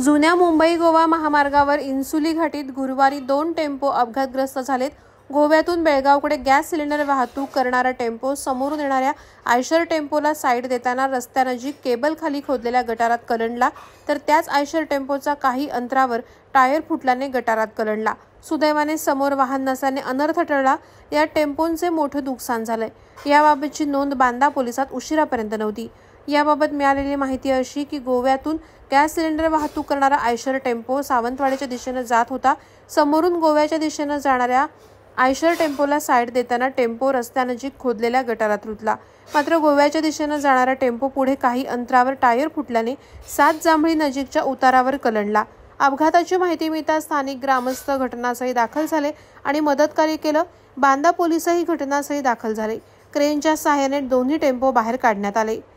जुन्या मुंबई गोवा महामार्गावर इन्सुली घाटीत गुरुवारी 2 टेम्पो अपघातग्रस्त झालेत। गोव्यातून बेळगावकडे गॅस सिलेंडर वाहतूक करणारा टेम्पो समोरून येणाऱ्या आयशर टेम्पोला साईड देताना रस्त्यानजीक केबल खाली खोदलेल्या गटारात कलंडला, तर त्याच आयशर टेम्पोचा काही अंतरावर टायर फुटल्याने गटारात कलंडला। सुदैवाने समोर वाहन नसल्याने अनर्थ टळला। या टेम्पोचे मोठे नुकसान झाले। याबाबतची नोंद बांदा पोलिसात उशिरापर्यंत नव्हती। याबाबत मिळालेली माहिती अशी की गोव्यातून गॅस सिलेंडर वाहतूक करणारा आयशर टेम्पो सावंतवाडीच्या दिशेने जात होता। समोरून गोव्याच्या दिशेने जाणाऱ्या आयशर टेम्पोला साईड देताना टेम्पो रस्त्यानजीक खोदलेल्या गटारात रुतला। मात्र गोव्याच्या दिशेने जाणारा टेम्पो पुढे काही अंतरावर टायर फुटल्याने 7 जांभळी नजीकच्या उतारावर कलंडला। अपघाताची माहिती मिळताच स्थानिक ग्रामस्थ घटनास्थळी दाखल झाले आणि मदतकार्य केलं। बांदा पोलीसही घटनास्थळी दाखल झाले। क्रेनच्या सहाय्याने दोन्ही टेम्पो बाहेर काढण्यात आले।